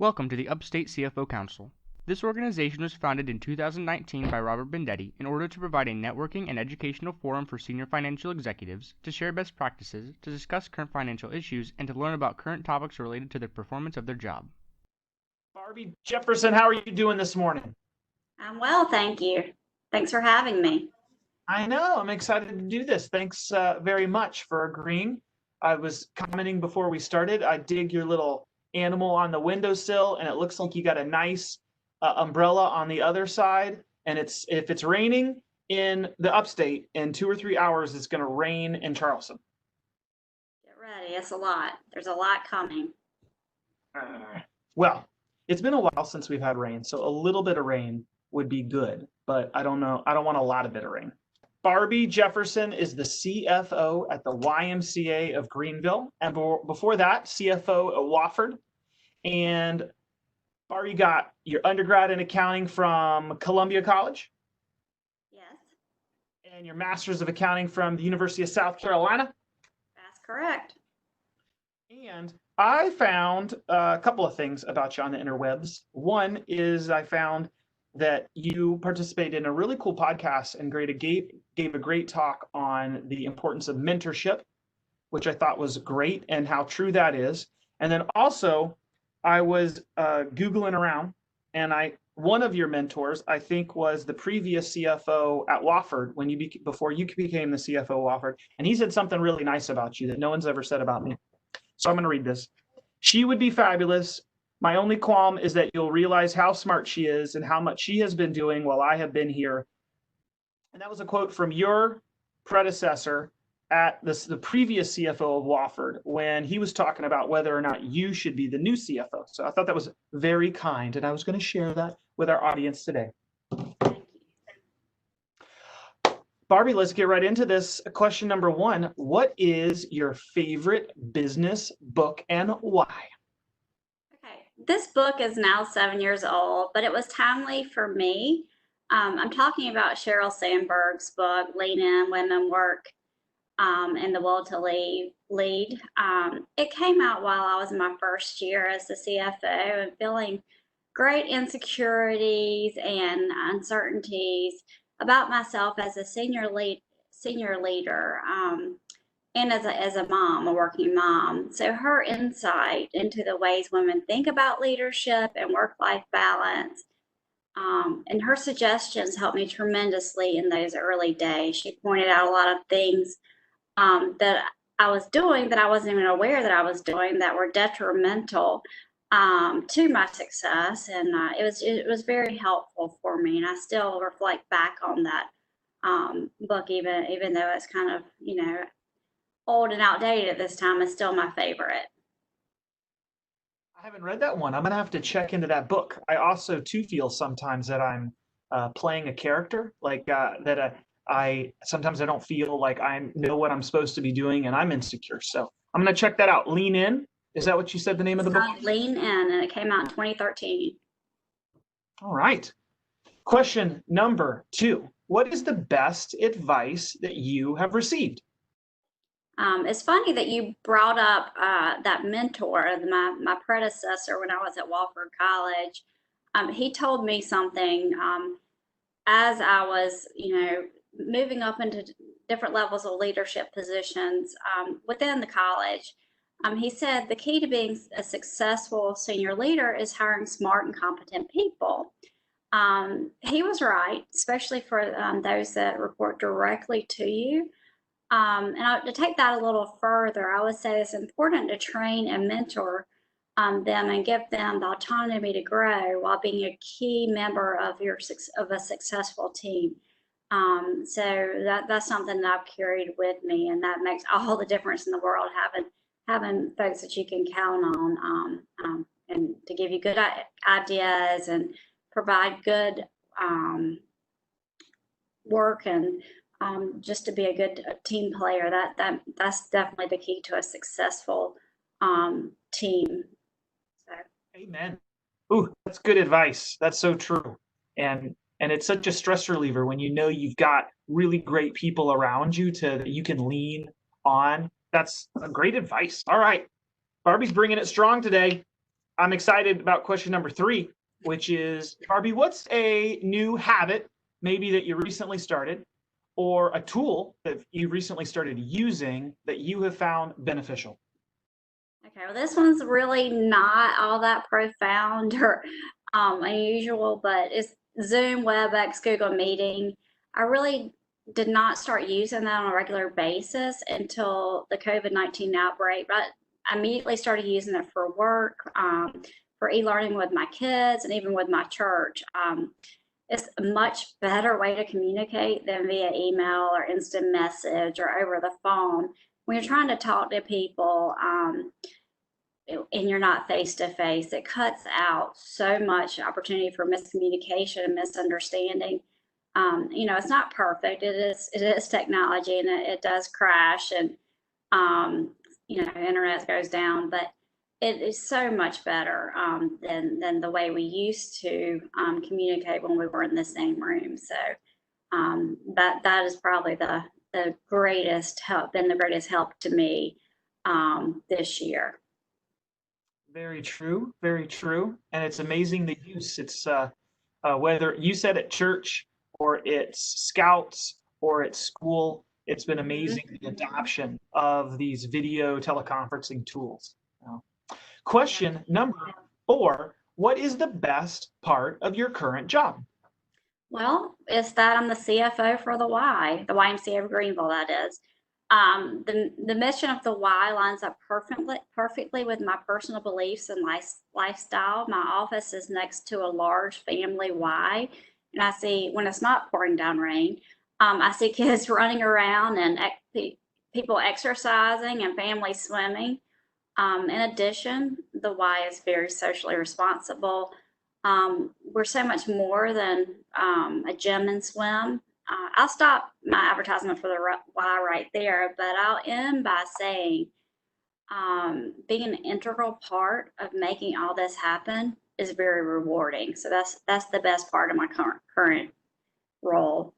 Welcome to the Upstate CFO Council. This organization was founded in 2019 by Robert Bendetti in order to provide a networking and educational forum for senior financial executives to share best practices, to discuss current financial issues, and to learn about current topics related to the performance of their job. Barbie Jefferson, how are you doing this morning? I'm well, thank you. Thanks for having me. I know, I'm excited to do this. Thanks very much for agreeing. I was commenting before we started, I dig your little animal on the windowsill, and it looks like you got a nice umbrella on the other side. And if it's raining in the upstate, in 2 or 3 hours, it's going to rain in Charleston. Get ready, it's a lot. There's a lot coming. Well, it's been a while since we've had rain, so a little bit of rain would be good, but I don't know. I don't want a lot of bit of rain. Barbie Jefferson is the CFO at the YMCA of Greenville, and before that, CFO at Wofford. And Barbie got your undergrad in accounting from Columbia College. Yes. And your master's of accounting from the University of South Carolina. That's correct. And I found a couple of things about you on the interwebs. One is I found that you participated in a really cool podcast and gave a great talk on the importance of mentorship, which I thought was great and how true that is. And then also I was Googling around, and one of your mentors, I think, was the previous CFO at Wofford before you became the CFO of Wofford. And he said something really nice about you that no one's ever said about me. So I'm going to read this. She would be fabulous. My only qualm is that you'll realize how smart she is and how much she has been doing while I have been here. And that was a quote from your predecessor at the previous CFO of Wofford when he was talking about whether or not you should be the new CFO. So I thought that was very kind, and I was going to share that with our audience today. Thank you. Barbie, let's get right into this. Question number one, what is your favorite business book and why? Okay, this book is now 7 years old, but it was timely for me. I'm talking about Sheryl Sandberg's book, Lean In, Women Work, and the Will to Lead. It came out while I was in my first year as the CFO and feeling great insecurities and uncertainties about myself as a senior leader, and as a mom, a working mom. So her insight into the ways women think about leadership and work-life balance, and her suggestions helped me tremendously in those early days. She pointed out a lot of things that I was doing that I wasn't even aware that I was doing that were detrimental to my success, and it was very helpful for me. And I still reflect back on that book, even though it's kind of old and outdated at this time. It's still my favorite. I haven't read that one. I'm going to have to check into that book. I also too feel sometimes that I'm playing a character, like I sometimes I don't feel like I know what I'm supposed to be doing, and I'm insecure. So I'm going to check that out. Lean In. Is that what you said the name of the book? Lean In, and it came out in 2013. All right. Question number two. What is the best advice that you have received? It's funny that you brought up that mentor, my predecessor when I was at Wofford College. He told me something as I was, moving up into different levels of leadership positions within the college. He said the key to being a successful senior leader is hiring smart and competent people. He was right, especially for those that report directly to you. And to take that a little further, I would say it's important to train and mentor them and give them the autonomy to grow while being a key member of a successful team. So that's something that I've carried with me, and that makes all the difference in the world, having folks that you can count on and to give you good ideas and provide good work and just to be a good team player. That's definitely the key to a successful team. So. Amen. Ooh, that's good advice. That's so true. And it's such a stress reliever when you know you've got really great people around you that you can lean on. That's a great advice. All right. Barbie's bringing it strong today. I'm excited about question number 3, which is, Barbie, what's a new habit maybe that you recently started, or a tool that you recently started using that you have found beneficial? Okay, well, this one's really not all that profound or unusual, but it's Zoom, WebEx, Google Meeting. I really did not start using that on a regular basis until the COVID-19 outbreak, but I immediately started using it for work, for e-learning with my kids, and even with my church. It's a much better way to communicate than via email or instant message or over the phone. When you're trying to talk to people, and you're not face to face, it cuts out so much opportunity for miscommunication and misunderstanding. It's not perfect. It is technology, and it does crash, and internet goes down, but it is so much better than the way we used to communicate when we were in the same room. So that is probably the greatest help, been the greatest help to me this year. Very true, very true. And it's amazing the use. It's whether you said at church or it's scouts or at school, it's been amazing the adoption of these video teleconferencing tools. Question number 4, what is the best part of your current job? Well, it's that I'm the CFO for the YMCA of Greenville, that is. The mission of the Y lines up perfectly with my personal beliefs and lifestyle. My office is next to a large family Y, and I see, when it's not pouring down rain, I see kids running around and people exercising and families swimming. In addition, the Y is very socially responsible. We're so much more than a gym and swim. I'll stop my advertisement for the Y right there, but I'll end by saying being an integral part of making all this happen is very rewarding. So that's the best part of my current role.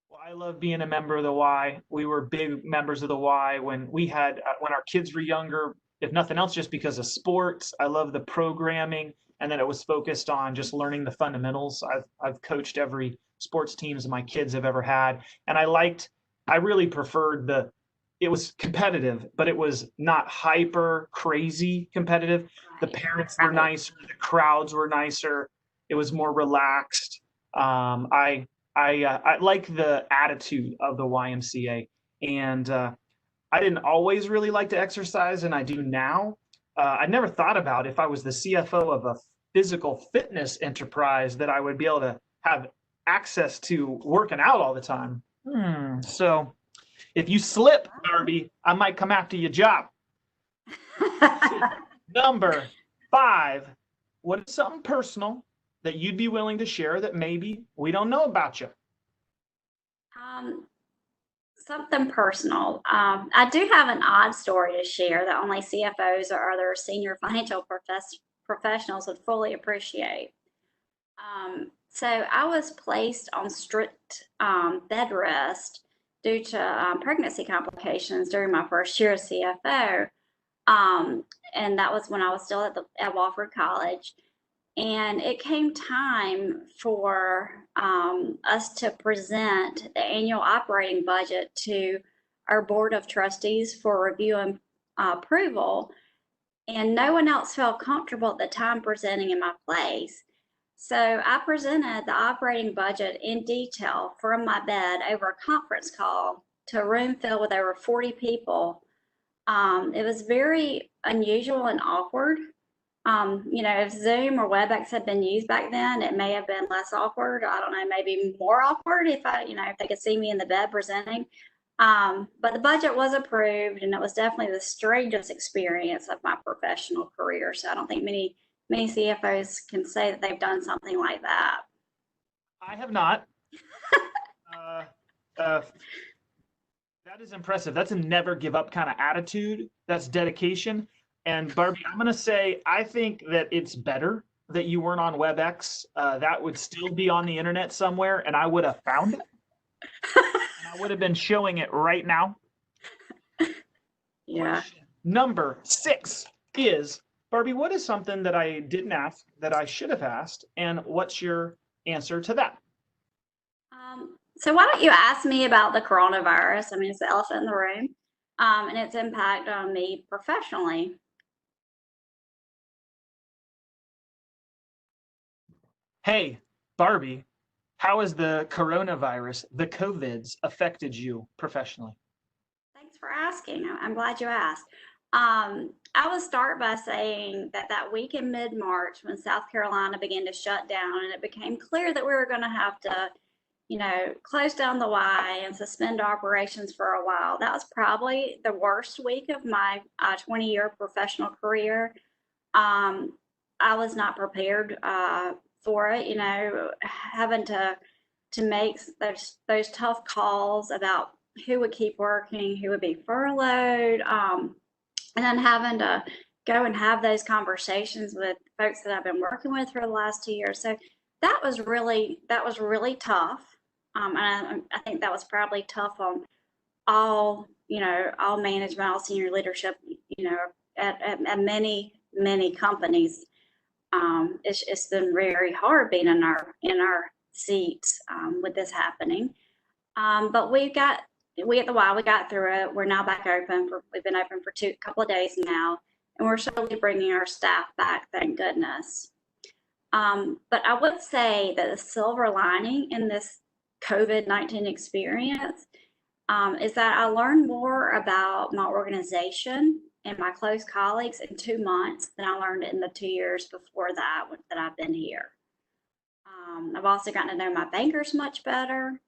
Well, I love being a member of the Y. We were big members of the Y when our kids were younger, if nothing else, just because of sports. I love the programming, and then it was focused on just learning the fundamentals. I've coached every sports teams my kids have ever had, and I really preferred it was competitive, but it was not hyper crazy competitive. The parents were nicer, the crowds were nicer. It was more relaxed. I like the attitude of the YMCA, and I didn't always really like to exercise, and I do now. I never thought about, if I was the CFO of a physical fitness enterprise, that I would be able to have access to working out all the time. So if you slip, Barbie, I might come after your job. Number 5, what is something personal that you'd be willing to share that maybe we don't know about you? Something personal. I do have an odd story to share that only CFOs or other senior financial professionals would fully appreciate. So I was placed on strict bed rest due to pregnancy complications during my first year as CFO. And that was when I was still at Wofford College. And it came time for us to present the annual operating budget to our board of trustees for review and approval. And no one else felt comfortable at the time presenting in my place. So I presented the operating budget in detail from my bed over a conference call to a room filled with over 40 people. It was very unusual and awkward. If Zoom or WebEx had been used back then, it may have been less awkward. I don't know, maybe more awkward if they could see me in the bed presenting. But the budget was approved, and it was definitely the strangest experience of my professional career. So I don't think many CFOs can say that they've done something like that. I have not. That is impressive. That's a never give up kind of attitude. That's dedication. And Barbie, I'm going to say, I think that it's better that you weren't on WebEx. That would still be on the internet somewhere, and I would have found it. And I would have been showing it right now. Yeah. Question number 6 is, Barbie, what is something that I didn't ask that I should have asked, and what's your answer to that? So why don't you ask me about the coronavirus? I mean, it's the elephant in the room, and its impact on me professionally. Hey, Barbie, how has the coronavirus, the COVIDs, affected you professionally? Thanks for asking. I'm glad you asked. I will start by saying that that week in mid-March, when South Carolina began to shut down and it became clear that we were going to have to, close down the Y and suspend operations for a while, that was probably the worst week of my 20-year professional career. I was not prepared for it, having to make those tough calls about who would keep working, who would be furloughed, and then having to go and have those conversations with folks that I've been working with for the last 2 years. So that was really tough, and I think that was probably tough on all management, all senior leadership, at many companies. It's been very hard being in our seats with this happening. But we at the Y, we got through it. We're now back open. We've been open for a couple of days now, and we're slowly bringing our staff back, thank goodness. But I would say that the silver lining in this COVID-19 experience is that I learned more about my organization and my close colleagues in 2 months than I learned in the 2 years before that I've been here. I've also gotten to know my bankers much better.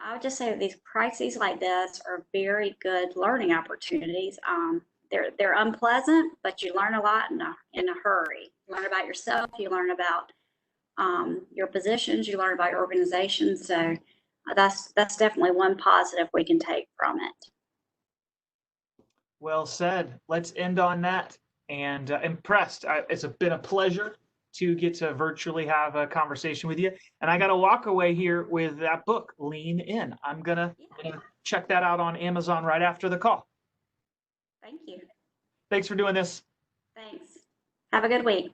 I would just say that these crises like this are very good learning opportunities. They're unpleasant, but you learn a lot in a hurry. You learn about yourself. You learn about your positions. You learn about your organization. So that's definitely one positive we can take from it. Well said. Let's end on that. And impressed. It's been a pleasure to get to virtually have a conversation with you. And I got to walk away here with that book, Lean In. I'm gonna check that out on Amazon right after the call. Thank you. Thanks for doing this. Thanks. Have a good week.